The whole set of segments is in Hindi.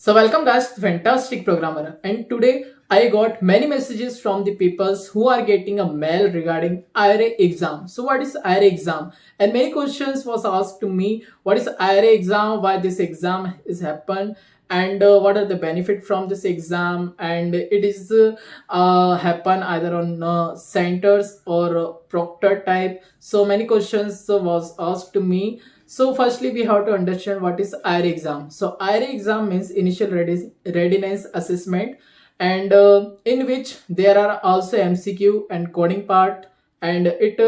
So welcome guys, fantastic programmer, and today I got many messages from the peoples who are getting a mail regarding IRA exam. So what is IRA exam? And many questions was asked to me. What is IRA exam? Why this exam is happened? And what are the benefit from this exam? And it is happen either on centers or proctor type. So many questions was asked to me. So firstly, we have to understand what is IRA exam. So IRA exam means initial readiness assessment, and in which there are also MCQ and coding part, and it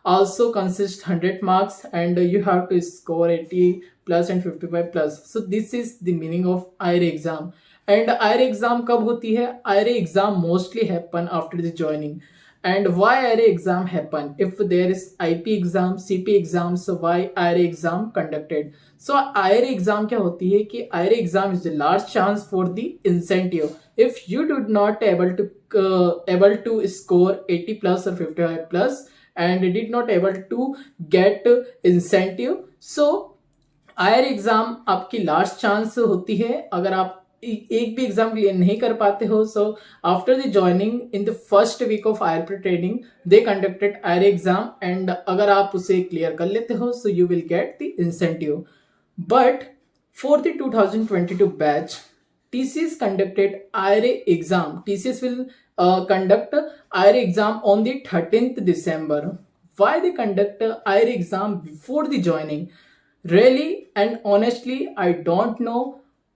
also consists 100 marks, and you have to score 80 plus and 55 plus. So this is the meaning of IRA exam. And IRA exam कब होती है? IRA exam mostly happen after the joining. And why IRA exam happen? If there is IP exam, CP exam, so why IRA exam conducted? So IRA exam क्या होती है कि IRA exam is the last chance for the incentive. If you did not able to score 80 plus or 55 plus and did not able to get incentive, so IRA exam आपकी लास्ट चांस होती है अगर आप एक भी एग्जाम क्लियर नहीं कर पाते हो. So after the joining in the first week of IR training they conducted IR exam, and अगर आप उसे क्लियर कर लेते हो so you will get the incentive. But for the 2022 batch TCS conducted IRA exam. TCS will conduct IRA exam on the 13th December. Why they conduct IRA exam before the joining? Really and honestly, I don't know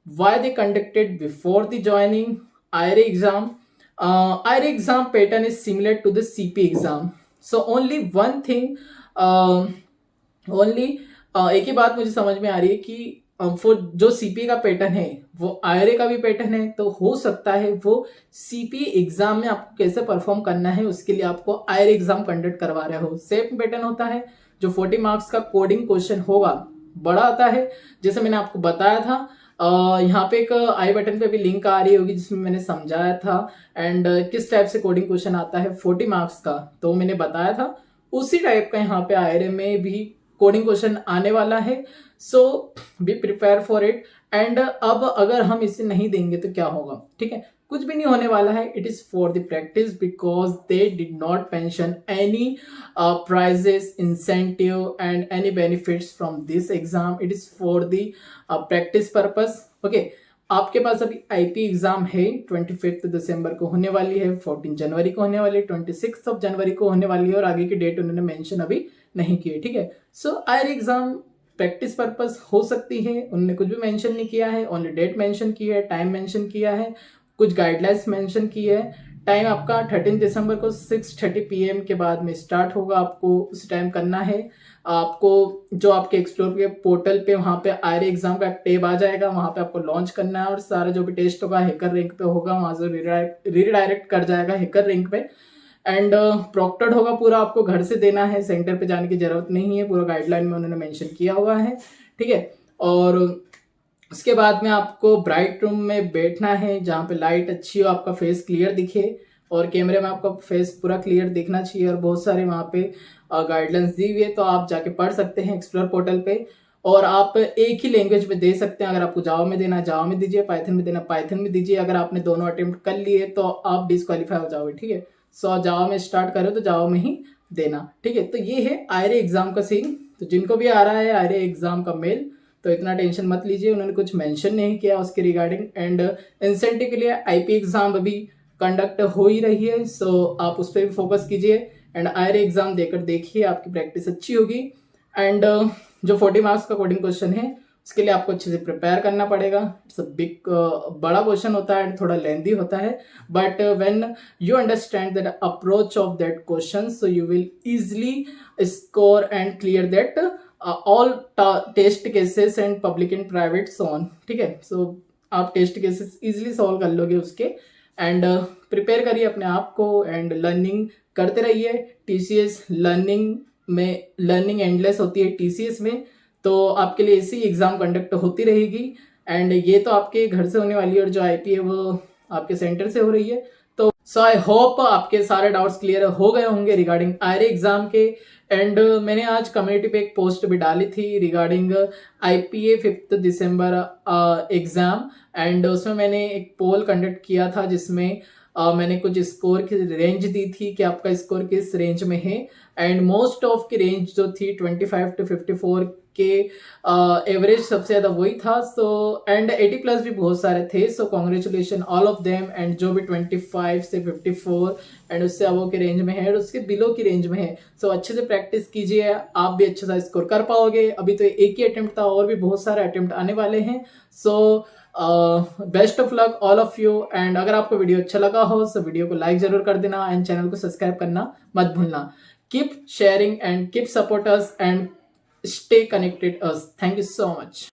why they conducted before the joining IRA exam. IRA exam pattern is similar to the CP exam. So only one thing, एक ही बात मुझे समझ में आ रही है कि जो सीपी का पैटर्न है वो आईआरए का भी पैटर्न है. तो हो सकता है वो सीपी एग्जाम में आपको कैसे परफॉर्म करना है उसके लिए आपको आईआरए एग्जाम कंडक्ट करवा रहे हो. सेम पैटर्न होता है. जो 40 मार्क्स का कोडिंग क्वेश्चन होगा बड़ा आता है, जैसे मैंने आपको बताया था. यहाँ पे एक आई बटन पे भी लिंक आ रही होगी जिसमें मैंने समझाया था एंड किस टाइप से कोडिंग क्वेश्चन आता है 40 मार्क्स का, तो मैंने बताया था. उसी टाइप का यहाँ पे आईआरए में भी कोडिंग क्वेश्चन आने वाला है. So be prepare for it. And अब अगर हम इसे नहीं देंगे तो क्या होगा? ठीक है, कुछ भी नहीं होने वाला है. It is for the practice because they did not mention any prizes, incentive and any benefits from this exam. It is for the practice purpose. Okay, आपके पास अभी आईपी एग्जाम है 25 दिसंबर को होने वाली है, 14 जनवरी को होने वाली है, 26 ऑफ जनवरी को होने वाली है, और आगे की डेट उन्होंने मेंशन अभी नहीं की है. ठीक है, सो आईआरए एग्जाम प्रैक्टिस पर्पस हो सकती है. उन्होंने कुछ भी मेंशन नहीं किया है, ओनली डेट मेंशन की है, टाइम मेंशन किया है, कुछ गाइडलाइंस मेंशन की है. टाइम आपका 13 दिसंबर को 6:30 PM के बाद में स्टार्ट होगा. आपको उस टाइम करना है. आपको जो आपके एक्सप्लोर के पोर्टल पे वहाँ पे आईआरए एग्जाम का टेब आ जाएगा, वहाँ पे आपको लॉन्च करना है और सारा जो भी टेस्ट होगा हैकर रैंक पे होगा, वहाँ से रिडायरेक्ट कर जाएगा हैकर रैंक पे. एंड प्रॉक्टर्ड होगा पूरा, आपको घर से देना है, सेंटर पे जाने की जरूरत नहीं है. पूरा गाइडलाइन में उन्होंने मेंशन किया हुआ है. ठीक है, और उसके बाद में आपको ब्राइट रूम में बैठना है जहाँ पे लाइट अच्छी हो, आपका फेस क्लियर दिखे, और कैमरे में आपका फेस पूरा क्लियर दिखना चाहिए. और बहुत सारे वहाँ पे गाइडलाइंस दी हुई है, तो आप जाके पढ़ सकते हैं एक्सप्लोर पोर्टल पे. और आप एक ही लैंग्वेज में दे सकते हैं. अगर आपको जावा में देना जावा में दीजिए, पाइथन में देना पाइथन में दीजिए. अगर आपने दोनों अटेम्प्ट कर लिए तो आप डिस्क्वालीफाई हो जाओगे. ठीक है, सो जावा में स्टार्ट करो तो जावा में ही देना. ठीक है, तो ये है आईआरए एग्जाम का सीन. तो जिनको भी आ रहा है आईआरए एग्जाम का मेल, तो इतना टेंशन मत लीजिए, उन्होंने कुछ मेंशन नहीं किया उसके रिगार्डिंग. एंड इंसेंटिव के लिए आईपी एग्जाम अभी कंडक्ट हो ही रही है, सो आप उस पर भी फोकस कीजिए एंड आईआरए एग्जाम देकर देखिए, आपकी प्रैक्टिस अच्छी होगी. एंड जो 40 मार्क्स का कोडिंग क्वेश्चन है उसके लिए आपको अच्छे से प्रिपेयर करना पड़ेगा. इट्स अ बिग बड़ा क्वेश्चन होता है, थोड़ा लेंदी होता है, but when you understand that approach of that question so you will easily score and clear that all test cases and public and private zone. ठीक है, सो आप टेस्ट केसेस इजीली सॉल्व कर लोगे उसके. एंड प्रिपेयर करिए अपने आप को एंड लर्निंग करते रहिए. टीसीएस लर्निंग में लर्निंग एंडलेस होती है टीसीएस में, तो आपके लिए ऐसी एग्जाम कंडक्ट होती रहेगी. एंड ये तो आपके घर से होने वाली है, और जो आईपी है वो आपके सेंटर से हो रही है. तो सो आई होप आपके सारे डाउट्स क्लियर हो गए होंगे रिगार्डिंग आईआरए एग्जाम के। एंड मैंने आज कम्युनिटी पे एक पोस्ट भी डाली थी regarding IPA 5 December exam. And उसमें मैंने एक पोल कंडक्ट किया था जिसमें मैंने कुछ स्कोर की रेंज दी थी कि आपका स्कोर किस रेंज में है। एंड मोस्ट ऑफ की रेंज जो थी 25 to 54 के एवरेज सबसे ज्यादा वही था। सो एंड 80 प्लस भी बहुत सारे थे। So congratulation all of them. And जो भी 25 से 54 एंड उससे अबव के रेंज में है और उसके बिलो की रेंज में है, सो अच्छे से प्रैक्टिस कीजिए, आप भी अच्छा सा स्कोर कर पाओगे। अभी तो एक ही अटेम्प्ट था, और भी बहुत सारे अटेम्प्ट आने वाले हैं। So best of luck all of you. And अगर आपको वीडियो अच्छा लगा हो तो वीडियो को लाइक जरूर कर देना एंड चैनल को सब्सक्राइब करना मत भूलना। Keep sharing and keep support us and stay connected us. Thank you so much.